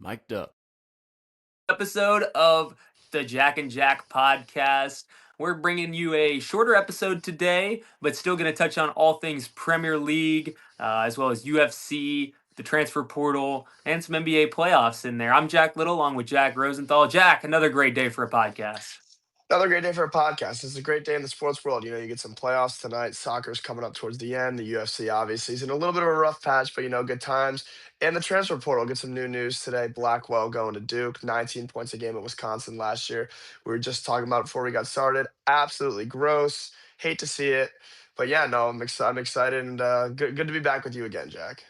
Mic'd up. Episode of the Jack and Jack podcast. We're bringing you a shorter episode today, but still going to touch on all things Premier League, as well as UFC, the transfer portal, and some NBA playoffs in there. I'm Jack Little, along with Jack Rosenthal. Jack, another great day for a podcast. Another great day for a podcast. It's a great day in the sports world. You get some playoffs tonight. Soccer's coming up towards the end. The UFC obviously is in a little bit of a rough patch, but good times. And the transfer portal, get some new news today. Blackwell going to Duke, 19 points a game at Wisconsin last year. We were just talking about it before we got started. Absolutely gross. Hate to see it. But yeah, no, I'm excited and good to be back with you again, Jack.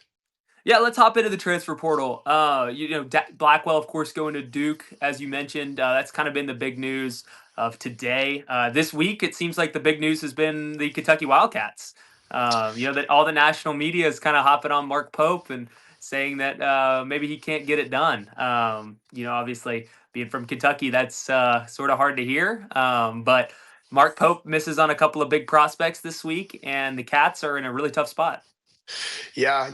Yeah, let's hop into the transfer portal. Blackwell, of course, going to Duke, as you mentioned. That's kind of been the big news of today. This week, it seems like the big news has been the Kentucky Wildcats. That all the national media is kind of hopping on Mark Pope and saying that maybe he can't get it done. Obviously, being from Kentucky, that's sort of hard to hear. But Mark Pope misses on a couple of big prospects this week, and the Cats are in a really tough spot. Yeah,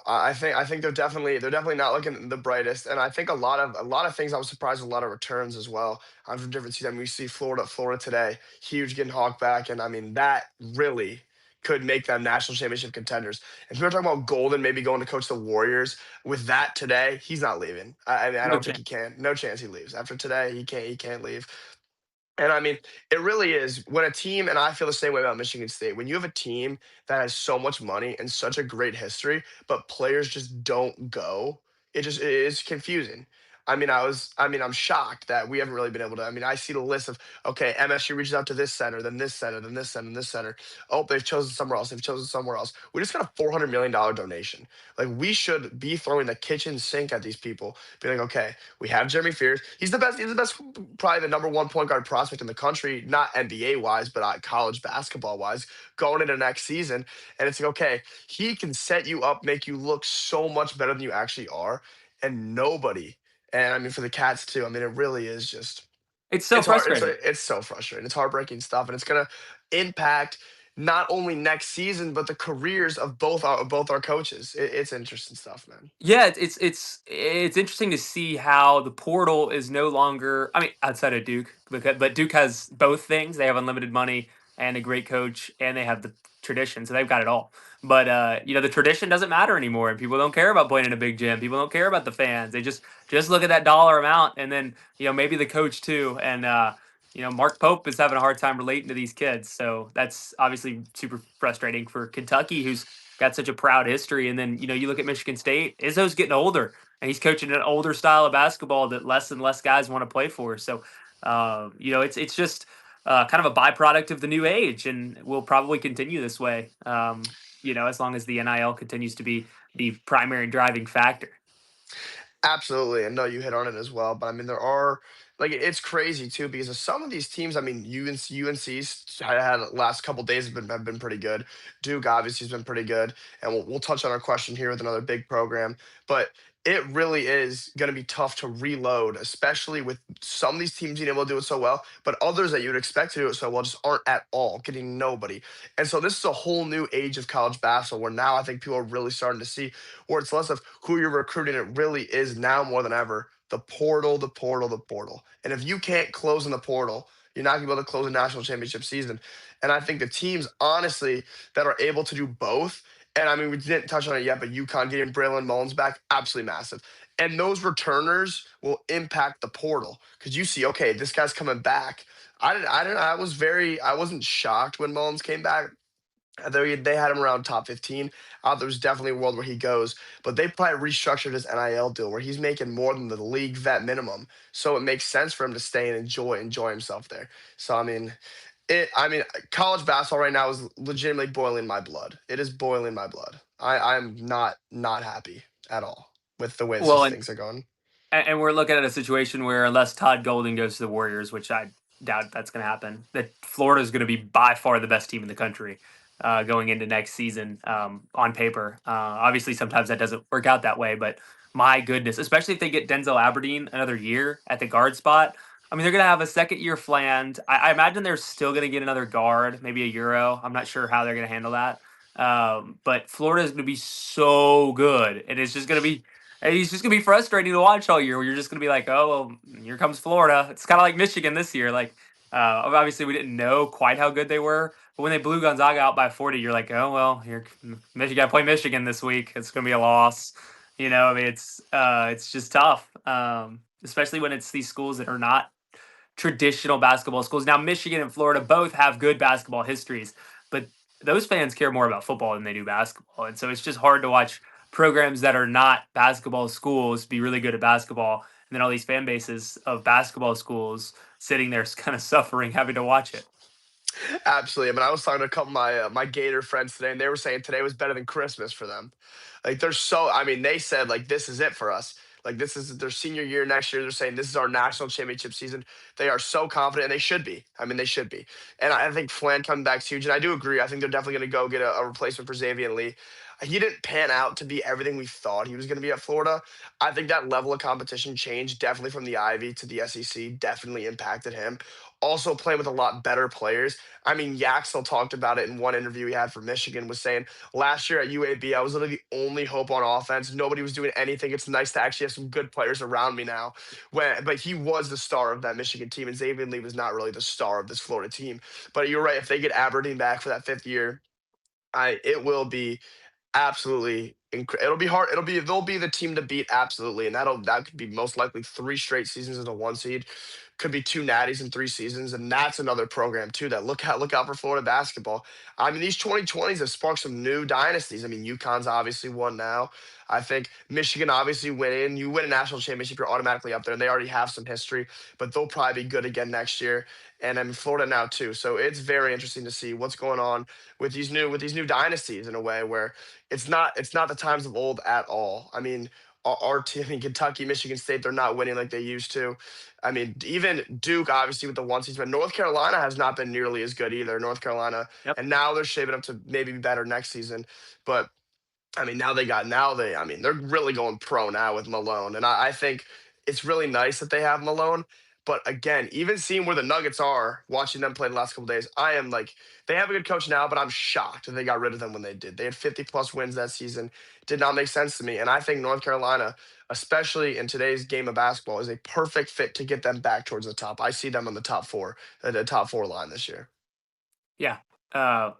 I think they're definitely not looking the brightest, and I think a lot of things. I was surprised with a lot of returns as well from different teams. I mean, we see Florida today, huge getting Hawk back, and I mean that really could make them national championship contenders. If we were talking about Golden maybe going to coach the Warriors with that today, he's not leaving. I No don't think he chance. can. No chance he leaves after today. He can't leave. And I mean, it really is when a team, and I feel the same way about Michigan State, when you have a team that has so much money and such a great history, but players just don't go, it is confusing. I'm shocked that we haven't really been able to. I mean, I see the list of, okay, MSU reaches out to this center, then this center, then this center, and this center. Oh, they've chosen somewhere else. They've chosen somewhere else. We just got a $400 million donation. Like, we should be throwing the kitchen sink at these people, be like, okay, we have Jeremy Fears. He's the best. He's the best, probably the number one point guard prospect in the country, not NBA wise, but college basketball wise, going into next season. And it's like, okay, he can set you up, make you look so much better than you actually are, and nobody. And I mean, for the Cats too. I mean, it really is just. It's so It's hard. frustrating. It's so frustrating. It's heartbreaking stuff, and it's gonna impact not only next season but the careers of both our coaches. It's interesting stuff, man. Yeah, it's interesting to see how the portal is no longer. I mean, outside of Duke, but Duke has both things. They have unlimited money and a great coach, and they have the tradition, so they've got it all. But the tradition doesn't matter anymore, and people don't care about playing in a big gym. People don't care about the fans. They just look at that dollar amount, and then maybe the coach too. And Mark Pope is having a hard time relating to these kids, so that's obviously super frustrating for Kentucky, who's got such a proud history. And then, you look at Michigan State, Izzo's getting older and he's coaching an older style of basketball that less and less guys want to play for. So, it's just kind of a byproduct of the new age and will probably continue this way, as long as the NIL continues to be the primary driving factor. Absolutely, and no, you hit on it as well. But I mean, there are like it's crazy too because of some of these teams. I mean, UNC's had last couple days have been pretty good. Duke obviously has been pretty good, and we'll touch on our question here with another big program. But it really is going to be tough to reload, especially with some of these teams being able to do it so well, but others that you would expect to do it so well just aren't at all, getting nobody. And so this is a whole new age of college basketball where now I think people are really starting to see where it's less of who you're recruiting. It really is now more than ever the portal, the portal, the portal. And if you can't close in the portal, you're not going to be able to close a national championship season. And I think the teams, honestly, that are able to do both, and I mean, we didn't touch on it yet, but UConn getting Braylon Mullins back, absolutely massive. And those returners will impact the portal because you see, okay, this guy's coming back. I wasn't shocked when Mullins came back. They had him around top 15. There's definitely a world where he goes, but they probably restructured his NIL deal where he's making more than the league vet minimum. So it makes sense for him to stay and enjoy himself there. So I mean, college basketball right now is legitimately boiling my blood. It is boiling my blood. I'm not happy at all with the way Well, things are going. and we're looking at a situation where unless Todd Golden goes to the Warriors, which I doubt that's going to happen, that Florida is going to be by far the best team in the country going into next season on paper. Obviously, sometimes that doesn't work out that way, but my goodness, especially if they get Denzel Aberdeen another year at the guard spot. I mean, they're going to have a second year planned. I imagine they're still going to get another guard, maybe a Euro. I'm not sure how they're going to handle that. But Florida is going to be so good, and it's just going to be And he's just gonna be frustrating to watch all year. Where you're just gonna be like, oh well, here comes Florida. It's kind of like Michigan this year. Like, obviously we didn't know quite how good they were, but when they blew Gonzaga out by 40, you're like, oh well, here Michigan got to play Michigan this week. It's gonna be a loss. I mean, it's just tough, especially when it's these schools that are not traditional basketball schools. Now, Michigan and Florida both have good basketball histories, but those fans care more about football than they do basketball. And so it's just hard to watch programs that are not basketball schools be really good at basketball. And then all these fan bases of basketball schools sitting there kind of suffering having to watch it. Absolutely. I mean, I was talking to a couple of my Gator friends today, and they were saying today was better than Christmas for them. Like they're so. I mean, they said like this is it for us. Like this is their senior year next year. They're saying this is our national championship season. They are so confident, and they should be. I mean, they should be. And I think Flan coming back is huge. And I do agree. I think they're definitely going to go get a replacement for Xavier Lee. He didn't pan out to be everything we thought he was going to be at Florida. I think that level of competition change definitely from the Ivy to the SEC definitely impacted him. Also playing with a lot better players. I mean, Yaxel talked about it in one interview he had for Michigan, was saying last year at UAB, I was literally the only hope on offense. Nobody was doing anything. It's nice to actually have some good players around me now. But he was the star of that Michigan team, and Xavier Lee was not really the star of this Florida team. But you're right. If they get Aberdeen back for that fifth year, it will be absolutely it'll be hard. They'll be the team to beat absolutely, and that could be most likely three straight seasons as a one seed. Could be two natties in three seasons, and that's another program too. That look out for Florida basketball. I mean, these 2020s have sparked some new dynasties. I mean, UConn's obviously won now. I think Michigan obviously went in. You win a national championship, you're automatically up there, and they already have some history. But they'll probably be good again next year. And I mean, Florida now too. So it's very interesting to see what's going on with these new dynasties in a way where it's not the times of old at all. I mean, our team in Kentucky, Michigan State, they're not winning like they used to. I mean, even Duke, obviously with the one season, but North Carolina has not been nearly as good either. North Carolina, Yep. and now they're shaping up to maybe be better next season. But I mean, I mean, they're really going pro now with Malone. And I think it's really nice that they have Malone. But again, even seeing where the Nuggets are, watching them play the last couple days, I am like, they have a good coach now, but I'm shocked that they got rid of them when they did. They had 50 plus wins that season. Did not make sense to me. And I think North Carolina, especially in today's game of basketball, is a perfect fit to get them back towards the top. I see them on the top four, the top four line this year. Yeah.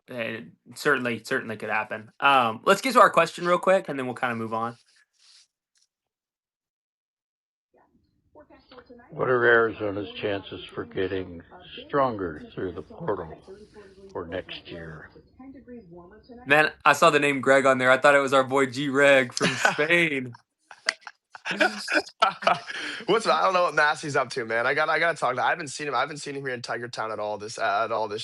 It certainly could happen. Let's get to our question real quick, and then we'll kind of move on. What are Arizona's chances for getting stronger through the portal for next year? Man, I saw the name Greg on there. I thought it was our boy G Reg from Spain. I don't know what Massey's up to, man. I gotta talk to. I haven't seen him. I haven't seen him here in Tiger Town at all this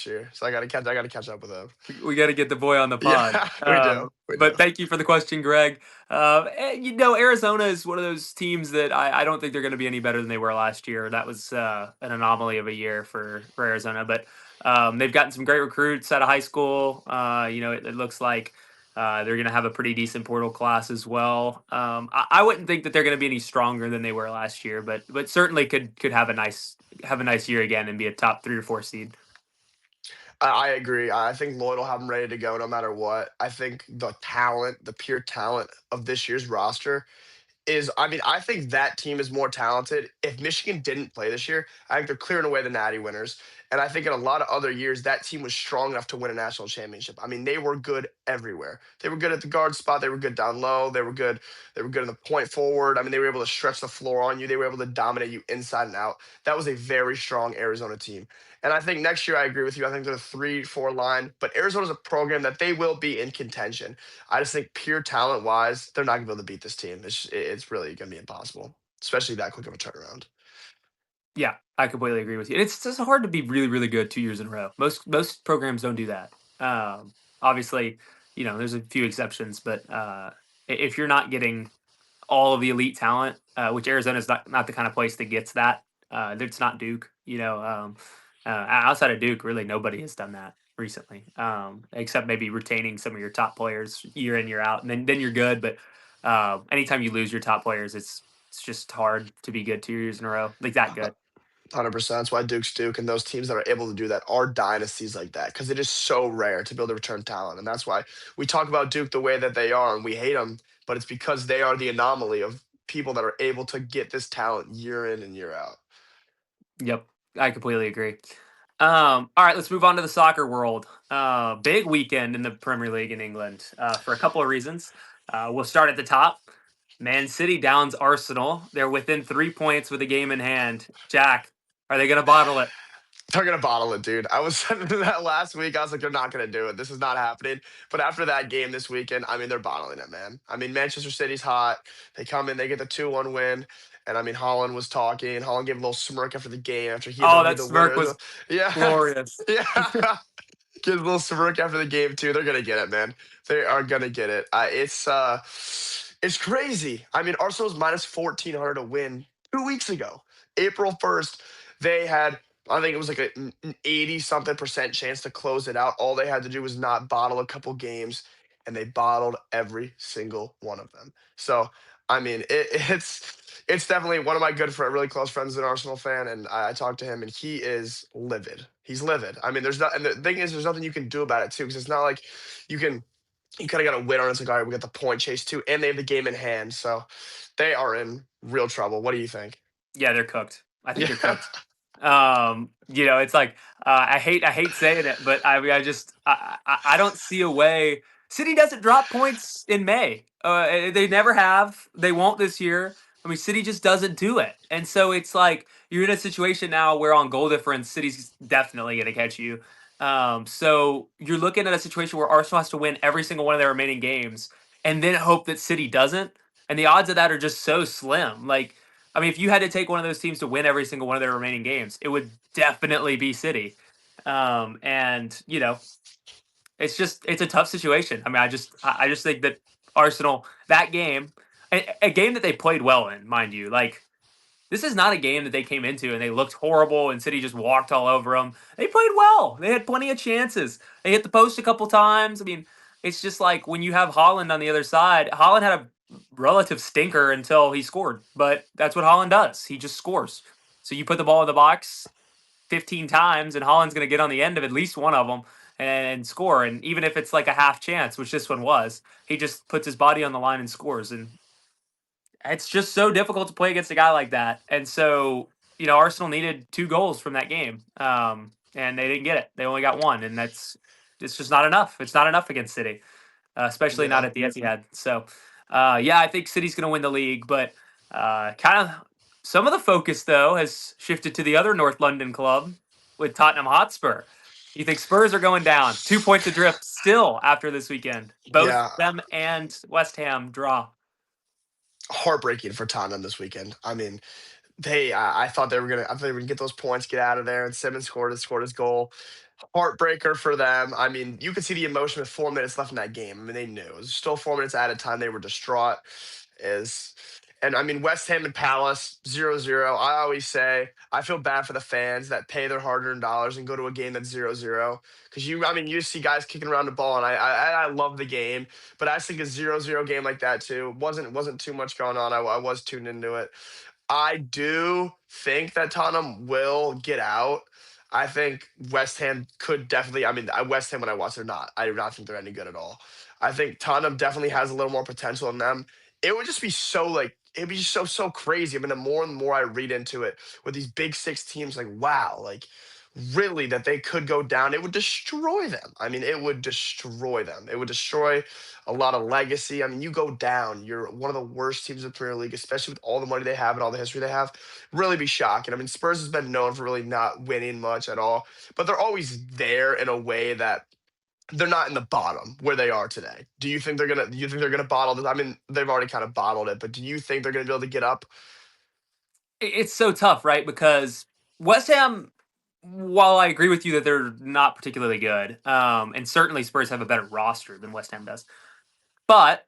year. So I gotta catch up with him. We got to get the boy on the pod. Yeah, we do. We do. But thank you for the question, Greg. Arizona is one of those teams that I don't think they're going to be any better than they were last year. That was an anomaly of a year for Arizona. But they've gotten some great recruits out of high school. It looks like they're going to have a pretty decent portal class as well. I wouldn't think that they're going to be any stronger than they were last year, but certainly could have a nice year again and be a top 3 or 4 seed. I agree. I think Lloyd will have them ready to go no matter what. I think the pure talent of this year's roster I mean, I think that team is more talented. If Michigan didn't play this year, I think they're clearing away the Natty winners. And I think in a lot of other years, that team was strong enough to win a national championship. I mean, they were good everywhere. They were good at the guard spot. They were good down low. They were good. They were good in the point forward. I mean, they were able to stretch the floor on you. They were able to dominate you inside and out. That was a very strong Arizona team. And I think next year, I agree with you. I think they're a 3-4 line. But Arizona's a program that they will be in contention. I just think pure talent wise, they're not gonna be able to beat this team. It's really gonna be impossible, especially that quick of a turnaround. Yeah, I completely agree with you. It's just hard to be really, really good 2 years in a row. Most programs don't do that. Obviously, there's a few exceptions, but if you're not getting all of the elite talent, which Arizona's not the kind of place that gets that. It's not Duke. Outside of Duke, really nobody has done that recently, except maybe retaining some of your top players year in year out, and then you're good. But anytime you lose your top players, it's just hard to be good 2 years in a row, like that good. 100%. That's why Duke's Duke and those teams that are able to do that are dynasties like that because it is so rare to be able to return talent. And that's why we talk about Duke the way that they are and we hate them, but it's because they are the anomaly of people that are able to get this talent year in and year out. Yep, I completely agree. All right, let's move on to the soccer world. Big weekend in the Premier League in England for a couple of reasons. We'll start at the top. Man City downs Arsenal. They're within 3 points with a game in hand. Jack, are they going to bottle it? They're gonna bottle it, dude. I was saying that last week. I was like, they're not gonna do it. This is not happening. But after that game this weekend, I mean, they're bottling it, man. I mean, Manchester City's hot. They come in, they get the 2-1 win. And I mean, Holland was talking. Holland gave a little smirk after the game after he Oh, had that the smirk winners. was Yeah, glorious. yeah. Gives a little smirk after the game too. They're gonna get it, man. They are gonna get it. It's crazy. I mean, Arsenal's minus 1,400 to win 2 weeks ago, April 1st. They had, I think it was like an 80 something percent chance to close it out. All they had to do was not bottle a couple games, and they bottled every single one of them. So, I mean, it's definitely one of my good friend, really close friends, is an Arsenal fan, and I talked to him, and he is livid. He's livid. I mean, there's not, and the thing is, there's nothing you can do about it too, because it's not like you can. You kind of got to win on it. It's like, all right, we got the point chase too, and they have the game in hand, so they are in real trouble. What do you think? Yeah, they're cooked. I think Yeah, they're cooked. It's like I hate saying it, but I don't see a way. City doesn't drop points in May. They never have. They won't this year. I mean, City just doesn't do it, and so it's like you're in a situation now where on goal difference, City's definitely going to catch you. So you're looking at a situation where Arsenal has to win every single one of their remaining games, and then hope that City doesn't. And the odds of that are just so slim. Like, I mean, if you had to take one of those teams to win every single one of their remaining games, it would definitely be City. And it's a tough situation. I mean, I just think that Arsenal, that game, a game that they played well in, mind you, like this is not a game that they came into and they looked horrible and City just walked all over them. They played well. They had plenty of chances. They hit the post a couple times. I mean, it's just like when you have Holland on the other side. Holland had a relative stinker until he scored, but that's what Holland does. He just scores. So you put the ball in the box 15 times and Holland's going to get on the end of at least one of them and score. And even if it's like a half chance, which this one was, he just puts his body on the line and scores. And it's just so difficult to play against a guy like that. And so, Arsenal needed 2 goals from that game, and they didn't get it. They only got one, and it's just not enough. It's not enough against City, especially not yeah, at the Etihad. So, yeah, I think City's going to win the league, but kind of some of the focus though has shifted to the other North London club with Tottenham Hotspur. You think Spurs are going down? 2 points adrift still after this weekend. Both yeah. them and West Ham draw. Heartbreaking for Tottenham this weekend. I mean, I thought they were gonna. I thought they were gonna get those points, get out of there, and Simmons scored his goal. Heartbreaker for them. I mean, you could see the emotion with 4 minutes left in that game. I mean, they knew it was still 4 minutes at a time. They were distraught. Is and I mean, West Ham and Palace 0-0. I always say I feel bad for the fans that pay their hard-earned dollars and go to a game that's 0-0 because I mean, you see guys kicking around the ball, and I love the game, but I just think a 0-0 game like that too wasn't too much going on. I was tuned into it. I do think that Tottenham will get out. I think West Ham could definitely. I mean, West Ham when I watch, they're not. I do not think they're any good at all. I think Tottenham definitely has a little more potential in them. It would just be so like it'd be just so crazy. I mean, the more and more I read into it with these big six teams, like wow, like really that they could go down. It would destroy them. I mean, it would destroy them. It would destroy a lot of legacy. I mean, you go down, you're one of the worst teams in the Premier League, especially with all the money they have and all the history they have. Really be shocking. I mean, Spurs has been known for really not winning much at all, but they're always there in a way that they're not in the bottom where they are today. Do you think they're gonna bottle this? I mean, they've already kind of bottled it, but do you think they're gonna be able to get up? It's so tough, right? Because West Ham, while I agree with you that they're not particularly good, and certainly Spurs have a better roster than West Ham does, but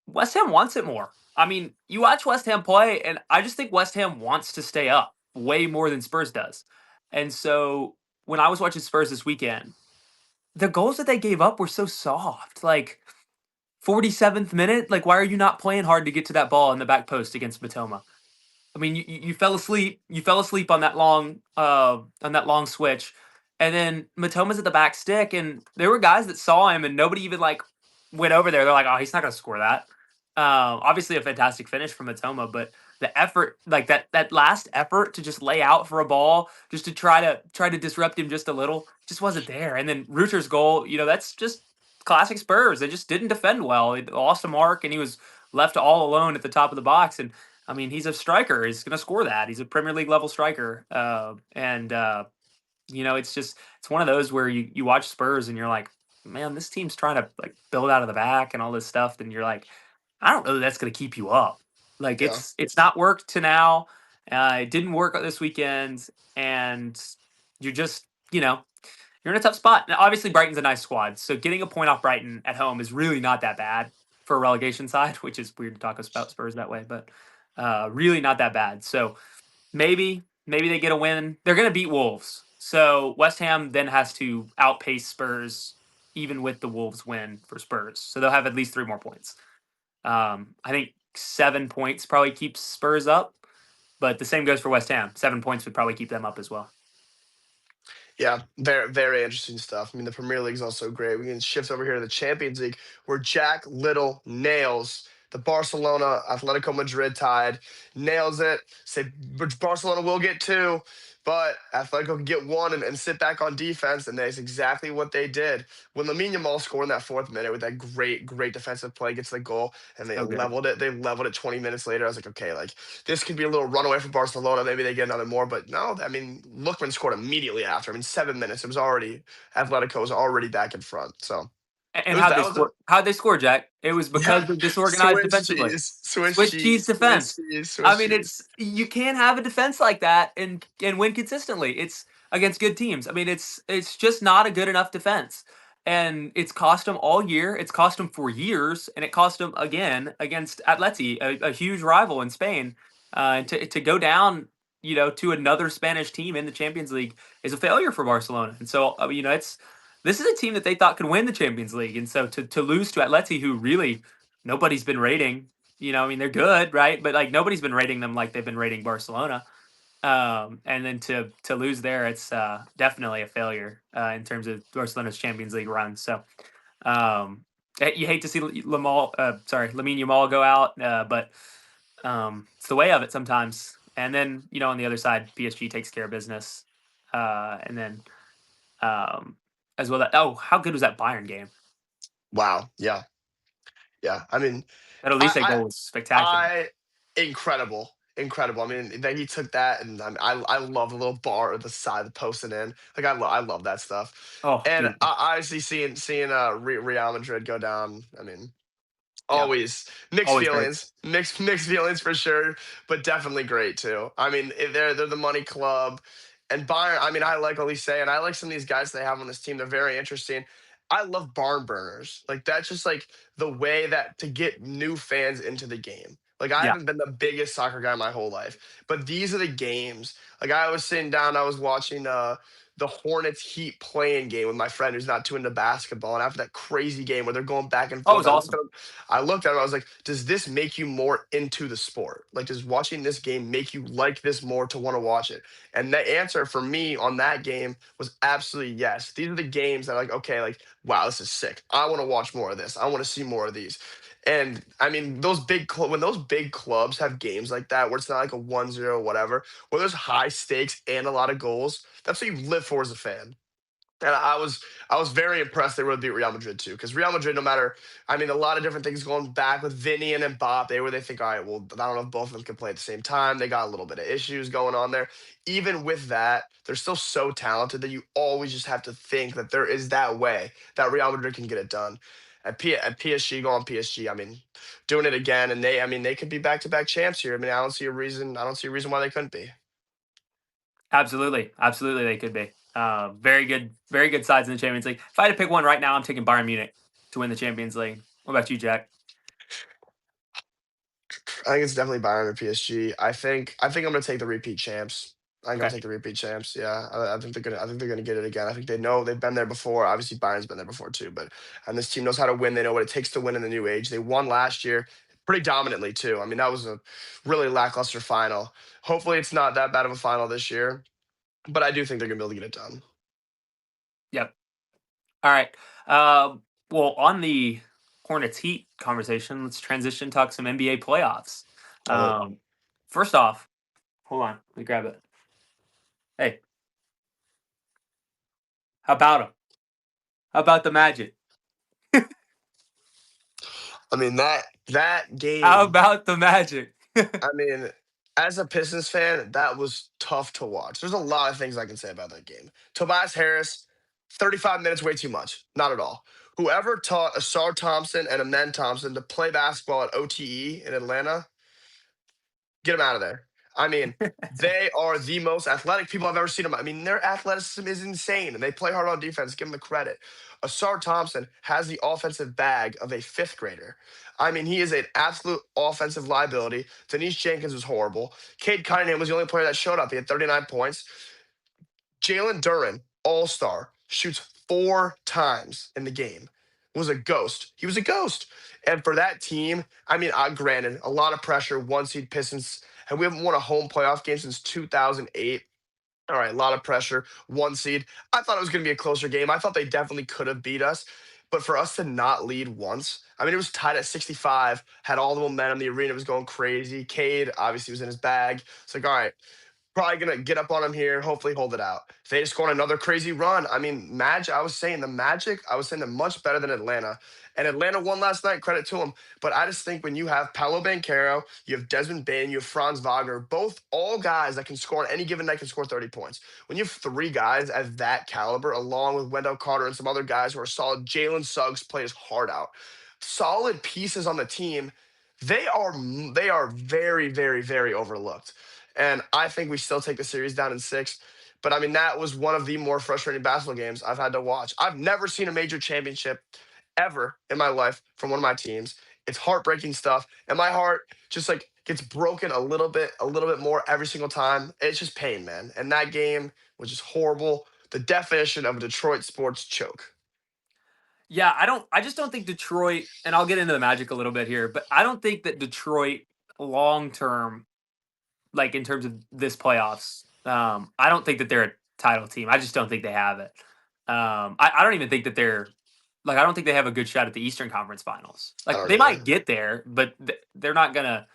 West Ham wants it more. I mean, you watch West Ham play, and I just think West Ham wants to stay up way more than Spurs does. And so when I was watching Spurs this weekend, the goals that they gave up were so soft. Like 47th minute, like why are you not playing hard to get to that ball in the back post against Matoma? I mean, you fell asleep. You fell asleep on that long switch, and then Matoma's at the back stick, and there were guys that saw him, and nobody even like went over there. They're like, "Oh, he's not gonna score that." Obviously a fantastic finish from Matoma, but the effort, like that last effort to just lay out for a ball, just to try to disrupt him just a little, just wasn't there. And then Reuter's goal, that's just classic Spurs. They just didn't defend well. They lost a mark, and he was left all alone at the top of the box. And I mean, he's a striker. He's going to score that. He's a Premier League level striker. And it's one of those where you watch Spurs and you're like, man, this team's trying to like build out of the back and all this stuff. And you're like, I don't know that that's going to keep you up. Like Yeah. it's not worked to now. It didn't work this weekend, and you're just you're in a tough spot. Now, obviously, Brighton's a nice squad, so getting a point off Brighton at home is really not that bad for a relegation side, which is weird to talk about Spurs that way, but really not that bad. So maybe they get a win. They're going to beat Wolves, so West Ham then has to outpace Spurs even with the Wolves win for Spurs. So they'll have at least 3 more points. I think 7 points probably keeps Spurs up, but the same goes for West Ham. 7 points would probably keep them up as well. Yeah, very very interesting stuff. I mean, the Premier League is also great. We can shift over here to the Champions League, where Jack Little nails the Barcelona Atletico Madrid tied, nails it. Say Barcelona will get two, but Atletico can get one and sit back on defense, and that's exactly what they did. When Lamine Yamal scored in that fourth minute with that great defensive play, gets the goal, and they So good. leveled it. They leveled it 20 minutes later. I was like, okay, like this could be a little runaway for Barcelona. Maybe they get another more, but no. I mean, Lookman scored immediately after. I mean, 7 minutes. It was already Atletico was already back in front. So it And was how'd they that was a score? How'd they score, Jack? It was yeah. because of disorganized Swiss defensively. cheese, Swiss Swiss cheese cheese, Swiss defense. cheese, I Swiss mean, cheese. it's you can't have a defense like that and win consistently. It's against good teams. I mean, it's just not a good enough defense, and it's cost them all year. It's cost them for years, and it cost them again against Atleti, a huge rival in Spain. And to go down, to another Spanish team in the Champions League is a failure for Barcelona. And so, it's this is a team that they thought could win the Champions League, and so to lose to Atleti, who really nobody's been rating. I mean, they're good, right? But like nobody's been rating them like they've been rating Barcelona. And then to lose there, it's definitely a failure in terms of Barcelona's Champions League run. So you hate to see Lamine Yamal go out, but it's the way of it sometimes. And then on the other side, PSG takes care of business, and then as well. How good was that Bayern game? Wow. Yeah. Yeah. I mean, That Elise I goal was spectacular. I incredible, incredible. I mean, that he took that, and I love the little bar at the side, the posting in. Like I love that stuff. Oh, And beautiful. obviously seeing Real Madrid go down. I mean, Yeah, always mixed always great. feelings, mixed feelings for sure, but definitely great too. I mean, they're the money club, and Bayern. I mean, I like Olise, and I like some of these guys they have on this team. They're very interesting. I love barn burners. Like that's just like the way that to get new fans into the game. Like I Yeah. haven't been the biggest soccer guy my whole life, but these are the games. Like I was sitting down, I was watching the Hornets Heat playing game with my friend who's not too into basketball. And after that crazy game where they're going back and Oh, it forth, was awesome. I looked at him, I was like, does this make you more into the sport? Like, does watching this game make you like this more to want to watch it? And the answer for me on that game was absolutely yes. These are the games that are like, okay, like, wow, this is sick. I want to watch more of this. I want to see more of these. And I mean, when those big clubs have games like that, where it's not like a 1-0 whatever, where there's high stakes and a lot of goals, that's what you live for as a fan. And I was very impressed they were able to beat Real Madrid too. Because Real Madrid, no matter, I mean, a lot of different things going back with Vinny and Mbappe, where they think, all right, well, I don't know if both of them can play at the same time. They got a little bit of issues going on there. Even with that, they're still so talented that you always just have to think that there is that way that Real Madrid can get it done. At PSG, go on PSG. I mean, doing it again, and I mean, they could be back-to-back champs here. I mean, I don't see a reason. I don't see a reason why they couldn't be. Absolutely, absolutely, they could be. Very good sides in the Champions League. If I had to pick one right now, I'm taking Bayern Munich to win the Champions League. What about you, Jack? I think it's definitely Bayern or PSG. I think I'm gonna take the repeat champs. I think I'll Okay. take the repeat champs. Yeah, I think they're gonna get it again. I think they know they've been there before. Obviously, Bayern's been there before too, but and this team knows how to win. They know what it takes to win in the new age. They won last year pretty dominantly too. I mean, that was a really lackluster final. Hopefully, it's not that bad of a final this year, but I do think they're gonna be able to get it done. Yep. All right. Um, well, on the Hornets Heat conversation, let's transition talk some NBA playoffs. Love it. First off, hold on, let me grab it. Hey, how about him? How about the Magic? I mean that How game. about the Magic? I mean, as a Pistons fan, that was tough to watch. There's a lot of things I can say about that game. Tobias Harris, 35 minutes, way too much. Not at all. Whoever taught Asar Thompson and Amen Thompson to play basketball at OTE in Atlanta, get him out of there. I mean, they are the most athletic people I've ever seen them. I mean, their athleticism is insane, and they play hard on defense. Give them the credit. Asar Thompson has the offensive bag of a fifth grader. I mean, he is an absolute offensive liability. Denise Jenkins was horrible. Cade Cunningham was the only player that showed up. He had 39 points. Jalen Duren, all star, shoots 4 times in the game. Was a ghost. He was a ghost. And for that team, I mean, granted, a lot of pressure, one seed Pistons, and we haven't won a home playoff game since 2008. All right, a lot of pressure, one seed. I thought it was going to be a closer game. I thought they definitely could have beat us. But for us to not lead once, I mean, it was tied at 65, had all the momentum. The arena was going crazy. Cade obviously was in his bag. It's like, all right, probably gonna get up on them here and hopefully hold it out. If they just go on another crazy run, I mean, Magic. I was saying the Magic. I was saying they're much better than Atlanta, and Atlanta won last night. Credit to them. But I just think when you have Paolo Banchero, you have Desmond Bain, you have Franz Wagner, both all guys that can score on any given night can score 30 points. When you have 3 guys at that caliber, along with Wendell Carter and some other guys who are solid, Jalen Suggs plays his heart out. Solid pieces on the team. They are very, very, very overlooked. And I think we still take the series down in 6. But I mean, that was one of the more frustrating basketball games I've had to watch. I've never seen a major championship ever in my life from one of my teams. It's heartbreaking stuff. And my heart just like gets broken a little bit more every single time. It's just pain, man. And that game was just horrible. The definition of a Detroit sports choke. Yeah, I just don't think Detroit, and I'll get into the Magic a little bit here, but I don't think that Detroit long term, like in terms of this playoffs, I don't think that they're a title team. I just don't think they have it. I don't even think that they're like I don't think they have a good shot at the Eastern Conference Finals. I Like don't they either. might get there, but they're not gonna.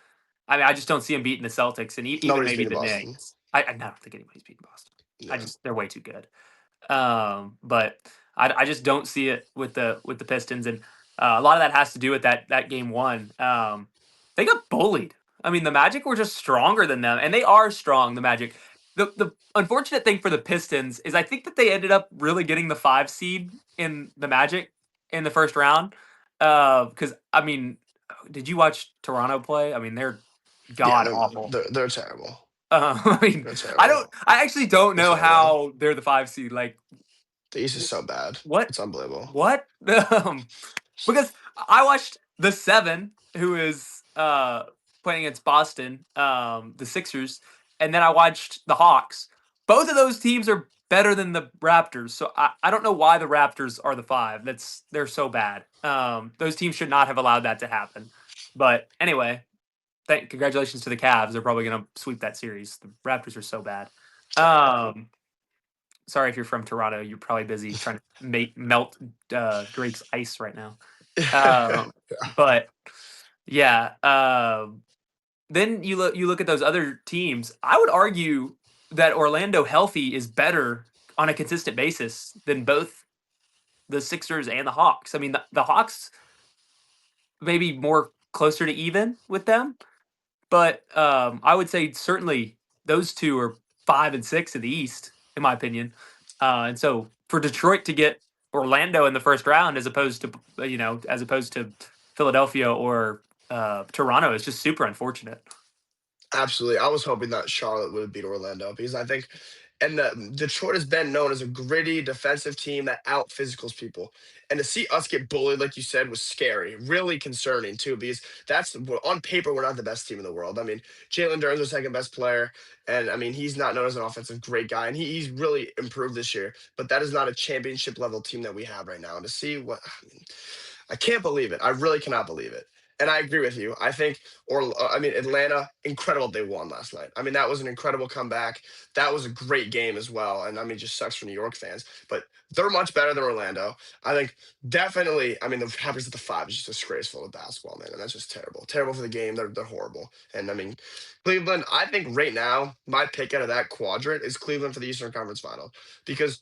I mean, I just don't see them beating the Celtics and even Nobody's maybe beating the Boston. Knicks. I don't think anybody's beating Boston. Yeah. They're way too good. But I just don't see it with the Pistons, and a lot of that has to do with that game one. They got bullied. I mean, the Magic were just stronger than them, and they are strong. The Magic. The unfortunate thing for the Pistons is I think that they ended up really getting the 5 seed in the Magic in the first round. Because I mean, did you watch Toronto play? I mean, they're Yeah, god awful. they're terrible. I mean, They're I terrible. don't. I actually don't They're know so bad. how they're the 5 seed. Like, The East is so bad. what? It's unbelievable. What? Because I watched the 7, who is playing against Boston, the Sixers, and then I watched the Hawks. Both of those teams are better than the Raptors, so I don't know why the Raptors are the 5. They're so bad. Those teams should not have allowed that to happen. But anyway, congratulations to the Cavs. They're probably going to sweep that series. The Raptors are so bad. Terrible. Sorry if you're from Toronto. You're probably busy trying to melt Drake's ice right now. But yeah, then you look at those other teams. I would argue that Orlando healthy is better on a consistent basis than both the Sixers and the Hawks. I mean, the Hawks maybe more closer to even with them, but I would say certainly those two are 5 and 6 in the East, in my opinion. And so for Detroit to get Orlando in the first round, as opposed to as opposed to Philadelphia or Toronto, is just super unfortunate. Absolutely. I was hoping that Charlotte would beat Orlando because I think, and Detroit has been known as a gritty defensive team that out physicals people. And to see us get bullied, like you said, was scary, really concerning too, because on paper, we're not the best team in the world. I mean, Jalen Duren's our second best player. And I mean, he's not known as an offensive great guy, and he's really improved this year. But that is not a championship level team that we have right now. And to see I can't believe it. I really cannot believe it. and I agree with you. I think, Atlanta, incredible they won last night. I mean, that was an incredible comeback. That was a great game as well. And I mean, just sucks for New York fans, but they're much better than Orlando. I think definitely. I mean, the Raptors at the five is just disgraceful with basketball, man, and that's just terrible. Terrible for the game. They're horrible. And I mean, Cleveland. I think right now my pick out of that quadrant is Cleveland for the Eastern Conference Final because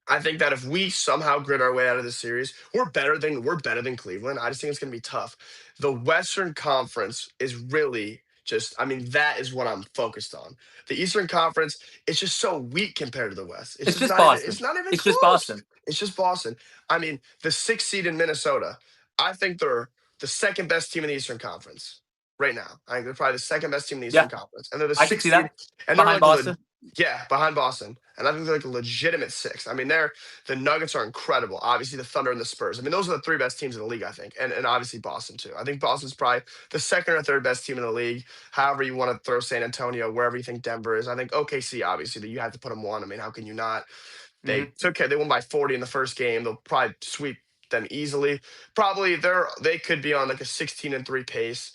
I think that if we somehow grit our way out of this series, we're better than Cleveland. I just think it's going to be tough. The Western Conference is really just I mean that is what I'm focused on. The Eastern Conference it's just so weak compared to the West. It's It's just just not even Boston. it's not even It's just close. Boston. It's just Boston. I mean, the 6th seed in Minnesota, I think they're the second best team in the Eastern Conference right now. I think they're probably the second best team in the Eastern Yeah, Conference. And they're the I could 6th see seed that and they're behind like a Boston. yeah, behind Boston. And I think they're like a legitimate six. I mean, the Nuggets are incredible. Obviously, the Thunder and the Spurs. I mean, those are the three best teams in the league, I think. And obviously Boston too. I think Boston's probably the second or third best team in the league. However you want to throw San Antonio, wherever you think Denver is. I think OKC, obviously, that you have to put them one. I mean, how can you not? Hmm. They won by 40 in the first game. They'll probably sweep them easily. Probably they could be on like a 16-3 pace.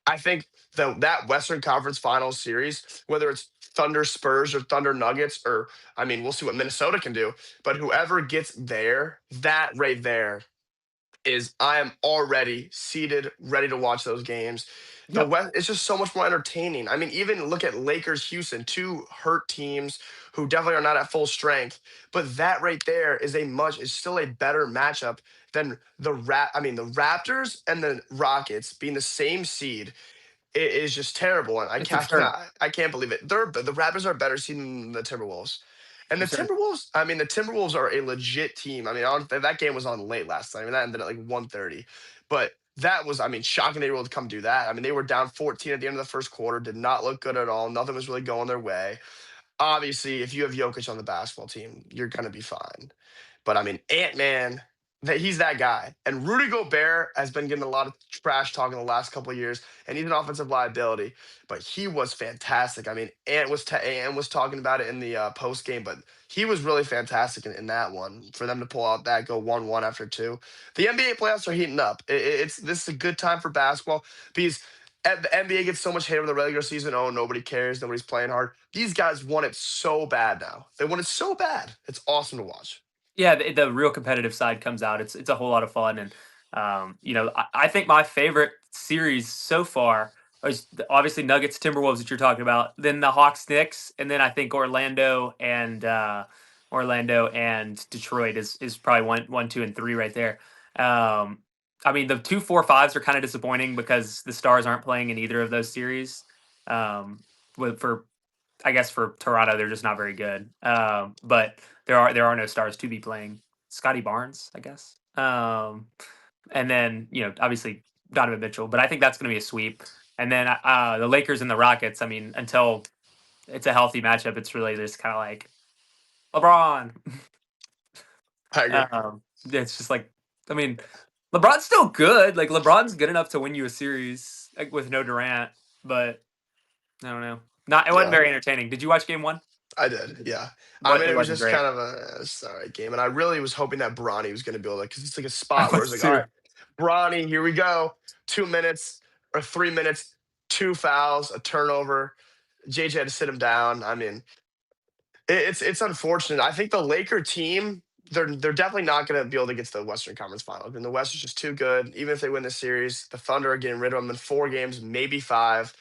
I think that Western Conference Finals series, whether it's Thunder Spurs or Thunder Nuggets, or I mean, we'll see what Minnesota can do. But whoever gets there, that right there is I am already seated, ready to watch those games. The Yep. West, it's just so much more entertaining. I mean, even look at Lakers, Houston, two hurt teams who definitely are not at full strength. But that right there is still a better matchup than the Raptors and the Rockets being the same seed it is just terrible, and It's absurd. I can't believe it. The Raptors are a better team than the Timberwolves, and It's the absurd. Timberwolves. I mean, the Timberwolves are a legit team. I mean, that game was on late last night. I mean, that ended at like 1:30, but that was I mean shocking they were able to come do that. I mean, they were down 14 at the end of the first quarter. Did not look good at all. Nothing was really going their way. Obviously, if you have Jokic on the basketball team, you're gonna be fine. But I mean, Ant Man, he's that guy. And Rudy Gobert has been getting a lot of trash talk in the last couple of years, and he's an offensive liability. But he was fantastic. I mean, Ant was talking about it in the post game, but he was really fantastic in that one. For them to pull out that go 1-1 after two, the NBA playoffs are heating up. It's this is a good time for basketball because the NBA gets so much hate over the regular season. Oh, nobody cares. Nobody's playing hard. These guys want it so bad now. They want it so bad. It's awesome to watch. Yeah, the real competitive side comes out. It's a whole lot of fun, and I think my favorite series so far is obviously Nuggets Timberwolves that you're talking about. Then the Hawks Knicks, and then I think Orlando and Detroit is probably one, two, and three right there. I mean the 2, 4, 5s are kind of disappointing because the Stars aren't playing in either of those series. For I guess for Toronto, they're just not very good. But there are no stars to be playing. Scotty Barnes, I guess. And then obviously Donovan Mitchell. But I think that's going to be a sweep. And then the Lakers and the Rockets. I mean, until it's a healthy matchup, it's really just kind of like LeBron. I agree. It's just like I mean, LeBron's still good. Like LeBron's good enough to win you a series like, with no Durant. But I don't know. Not it wasn't Yeah. very entertaining. Did you watch Game 1? I did, yeah. I What mean, it it was wasn't just great. kind of a all right game, and I really was hoping that Bronny was going to be able to, because it's like a I spot where it's was like, all too. right, Bronny, here we go, 2 minutes or 3 minutes, two fouls, a turnover. JJ had to sit him down. I mean, it's unfortunate. I think the Laker team, they're definitely not going to be able to get to the Western Conference Final. I mean, the West is just too good. Even if they win the series, the Thunder are getting rid of them in 4 games, maybe five.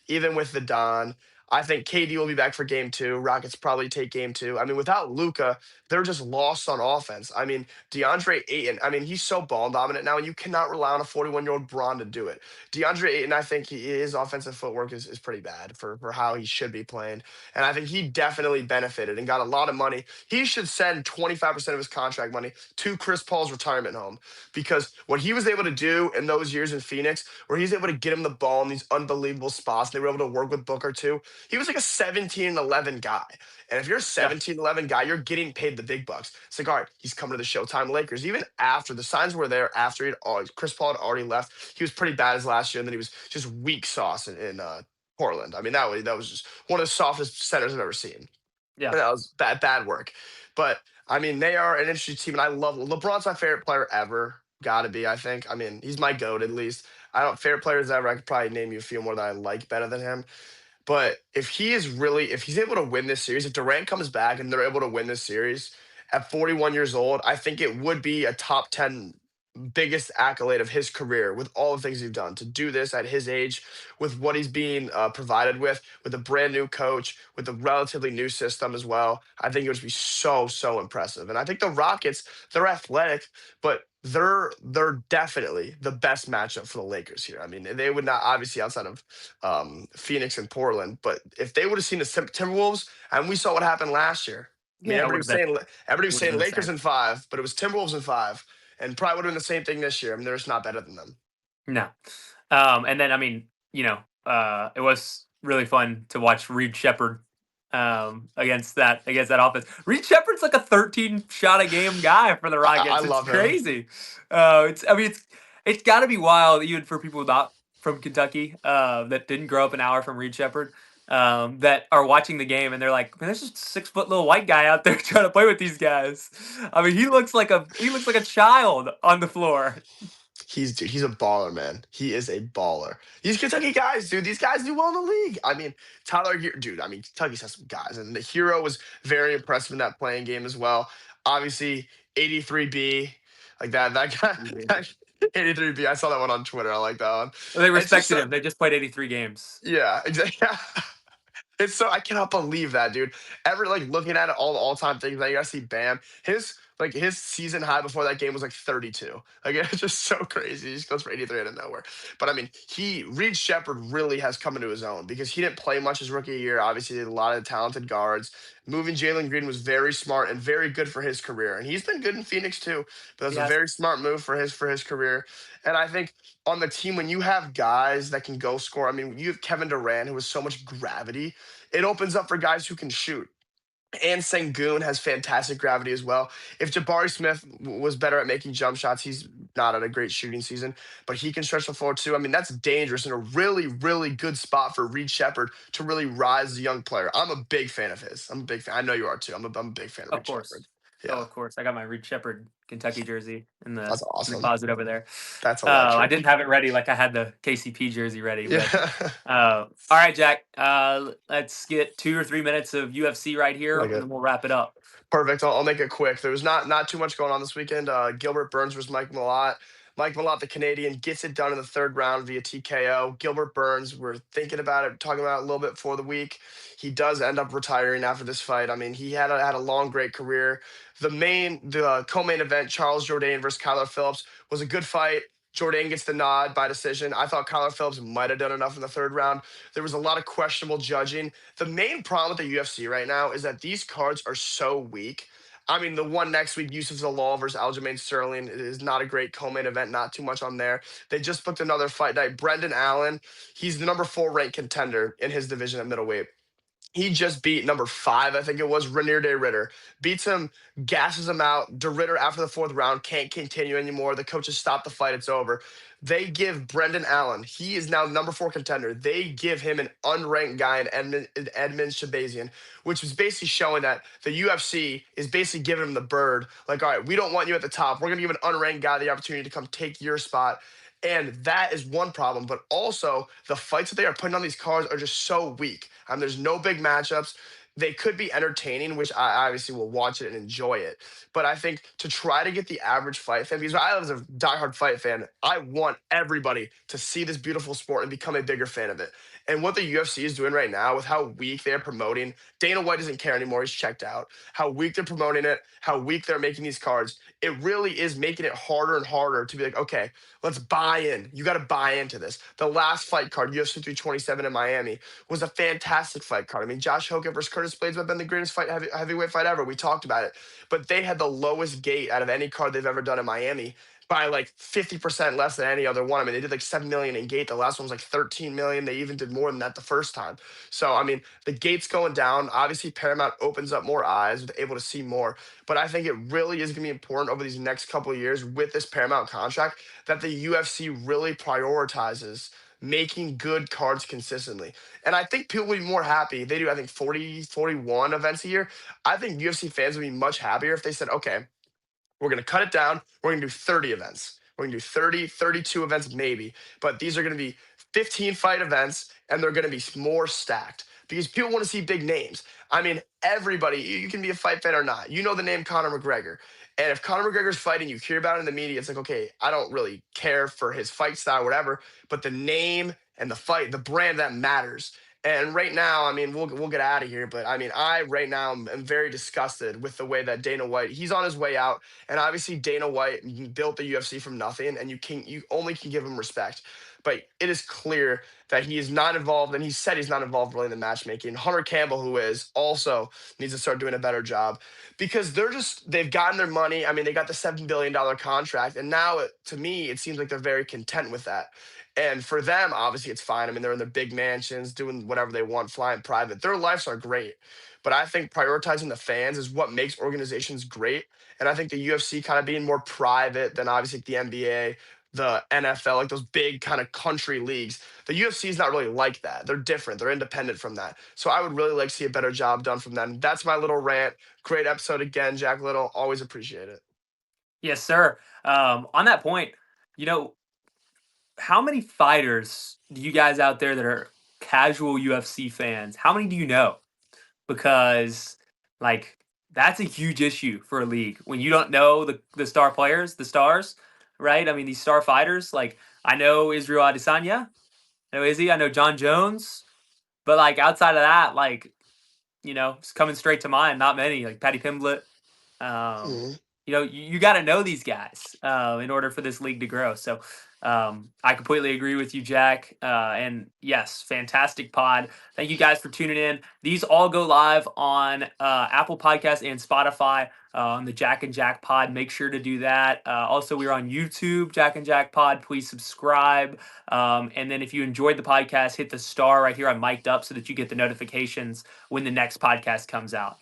Even with the Don, I think KD will be back for game two. Rockets probably take game two. I mean, without Luca, they're just lost on offense. I mean, DeAndre Ayton, I mean, he's so ball dominant now, and you cannot rely on a 41-year-old Braun to do it. DeAndre Ayton, I think his offensive footwork is pretty bad for how he should be playing. And I think he definitely benefited and got a lot of money. He should send 25% of his contract money to Chris Paul's retirement home because what he was able to do in those years in Phoenix, where he's able to get him the ball in these unbelievable spots, they were able to work with Booker too. He was like a 17-11 guy. And if you're a Yeah. 17-11 guy, you're getting paid the big bucks. It's like, all right, he's coming to the Showtime Lakers. Even after the signs were there, after Chris Paul had already left, he was pretty bad his last year, and then he was just weak sauce in Portland. I mean, that was just one of the softest centers I've ever seen. Yeah. And that was bad work. But I mean, they are an interesting team, and I love LeBron's my favorite player ever. Got to be, I think. I mean, he's my goat at least. I don't favorite players ever. I could probably name you a few more that I like better than him. But if he's able to win this series, if Durant comes back and they're able to win this series at 41 years old, I think it would be a top 10 biggest accolade of his career with all the things he's done. To do this at his age, with what he's being provided with a brand new coach, with a relatively new system as well, I think it would be so, so impressive. And I think the Rockets, they're athletic, but they're definitely the best matchup for the Lakers here. I mean, they would not, obviously outside of Phoenix and Portland. But if they would have seen the Timberwolves, and we saw what happened last year. I mean, Yeah, it everybody was would have saying been the Lakers same. in five, but it was Timberwolves in five, and probably would have been the same thing this year. I mean, they're just not better than them. No. And then I mean, it was really fun to watch Reed Shepard against that offense. Reed Shepard's like a 13 shot a game guy for the I Rockets. It's love him. crazy. It's got to be wild even for people not from Kentucky that didn't grow up an hour from Reed Shepard. That are watching the game and they're like, man, there's just a 6 foot little white guy out there trying to play with these guys. I mean, he looks like a child on the floor. He's a baller, man. He is a baller. These Kentucky guys, dude. These guys do well in the league. I mean, Tyler, dude. I mean, Kentucky's has some guys, and the hero was very impressive in that playing game as well. Obviously, 83B, like that guy, that 83B. I saw that one on Twitter. I like that one. They It's just respected him. They just played 83 games. yeah, exactly. It's so I cannot believe that, dude. Ever like looking at it, all time things. Like, you gotta see Bam. His season high before that game was like 32. Like it's just so crazy. He just goes for 83 out of nowhere. But I mean, Reed Shepard really has come into his own because he didn't play much his rookie year. Obviously, he had a lot of talented guards. Moving Jalen Green was very smart and very good for his career. And he's been good in Phoenix too. But that's a Yes, very smart move for his career. And I think on the team, when you have guys that can go score, I mean, you have Kevin Durant, who has so much gravity, it opens up for guys who can shoot. And Sengun has fantastic gravity as well. If Jabari Smith was better at making jump shots, he's not at a great shooting season, but he can stretch the floor too. I mean, that's dangerous and a really, really good spot for Reed Shepard to really rise as a young player. I'm a big fan of his. I'm a big fan. I know you are too. I'm a big fan of of Reed course. Shepard. Oh, Yeah, of course. I got my Reed Shepard Kentucky jersey in the that's in the awesome. closet over there. That's I electric. didn't have it ready like I had the KCP jersey ready, but Yeah, all right, Jack. Let's get 2 or 3 minutes of UFC right here, like and it. then we'll wrap it up. Perfect. I'll make it quick. There was not too much going on this weekend. Gilbert Burns versus Mike Malott. Mike Malott, the Canadian, gets it done in the third round via TKO. Gilbert Burns, we're thinking about it, talking about it a little bit for the week. He does end up retiring after this fight. I mean, he had a long, great career. The co-main event, Charles Jourdain versus Kyler Phillips, was a good fight. Jourdain gets the nod by decision. I thought Kyler Phillips might have done enough in the third round. There was a lot of questionable judging. The main problem with the UFC right now is that these cards are so weak. I mean, the one next week, Yusuf Zalal versus Aljamain Sterling, is not a great co-main event. Not too much on there. They just booked another fight night. Brendan Allen, he's the number 4 ranked contender in his division at middleweight. He just beat number 5, I think it was, Renier De Ritter. Beats him, gasses him out. De Ritter, after the fourth round, can't continue anymore. The coaches stop the fight. It's over. They give Brendan Allen, he is now number 4 contender. They give him an unranked guy in Edmund Shabazian, which is basically showing that the UFC is basically giving him the bird. Like, all right, we don't want you at the top. We're going to give an unranked guy the opportunity to come take your spot. And that is one problem. But also, the fights that they are putting on these cards are just so weak. There's no big matchups. They could be entertaining, which I obviously will watch it and enjoy it. But I think to try to get the average fight fan, because I was a diehard fight fan, I want everybody to see this beautiful sport and become a bigger fan of it. And what the UFC is doing right now with how weak they're promoting, Dana White doesn't care anymore. He's checked out. How weak they're promoting it, how weak they're making these cards, it really is making it harder and harder to be like, okay, let's buy in. You got to buy into this. The last fight card, UFC 327 in Miami, was a fantastic fight card. I mean, Josh Hogan versus Curtis Blades might have been the greatest heavyweight fight ever. We talked about it. But they had the lowest gate out of any card they've ever done in Miami by like 50% less than any other one. I mean, they did like 7 million in gate. The last one was like 13 million. They even did more than that the first time. So, I mean, the gate's going down. Obviously, Paramount opens up more eyes, able to see more. But I think it really is going to be important over these next couple of years with this Paramount contract that the UFC really prioritizes making good cards consistently. And I think people would be more happy. They do, I think, 41 events a year. I think UFC fans would be much happier if they said, okay, we're going to cut it down. We're going to do 30 events. We're going to do 30, 32 events maybe, but these are going to be 15 fight events, and they're going to be more stacked because people want to see big names. I mean, everybody, you can be a fight fan or not. You know the name Conor McGregor. And if Conor McGregor's fighting, you hear about it in the media, it's like, okay, I don't really care for his fight style or whatever, but the name and the fight, the brand, that matters. And right now, I mean, we'll get out of here, but I mean, I right now am very disgusted with the way that Dana White, he's on his way out, and obviously Dana White built the UFC from nothing, and you only can give him respect. But it is clear that he is not involved, and he said he's not involved really in the matchmaking. Hunter Campbell, who is, also needs to start doing a better job because they've gotten their money. I mean, they got the $7 billion contract, and now to me, it seems like they're very content with that. And for them, obviously, it's fine. I mean, they're in their big mansions, doing whatever they want, flying private. Their lives are great. But I think prioritizing the fans is what makes organizations great. And I think the UFC kind of being more private than obviously the NBA, the NFL, like those big kind of country leagues. The UFC is not really like that. They're different. They're independent from that. So I would really like to see a better job done from them. That's my little rant. Great episode again, Jack Little. Always appreciate it. Yes, sir. On that point, you know, how many fighters do you guys out there that are casual UFC fans? How many do you know? Because like that's a huge issue for a league when you don't know the star players, the stars, right? I mean, these star fighters. Like I know Israel Adesanya, I know Izzy, I know John Jones, but like outside of that, like it's coming straight to mind. Not many, like Patty Pimblett. Um, Mhm. you got to know these guys in order for this league to grow. So I completely agree with you, Jack. And yes, fantastic pod. Thank you guys for tuning in. These all go live on Apple Podcasts and Spotify on the Jack and Jack pod. Make sure to do that. Also, we're on YouTube, Jack and Jack pod. Please subscribe. And then if you enjoyed the podcast, hit the star right here on Mic'd Up so that you get the notifications when the next podcast comes out.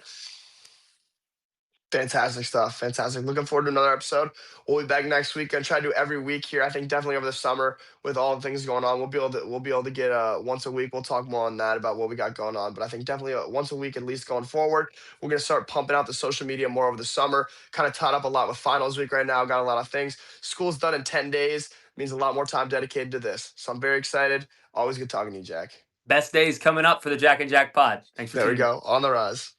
Fantastic stuff. Fantastic. Looking forward to another episode. We'll be back next week. Gonna try to do every week here. I think definitely over the summer with all the things going on, we'll be able to get once a week. We'll talk more on that about what we got going on. But I think definitely once a week at least going forward. We're gonna start pumping out the social media more over the summer. Kind of tied up a lot with finals week right now. Got a lot of things. School's done in 10 days. Means a lot more time dedicated to this. So I'm very excited. Always good talking to you, Jack. Best days coming up for the Jack and Jack pod. Thanks for There we tuning in. go. On the rise.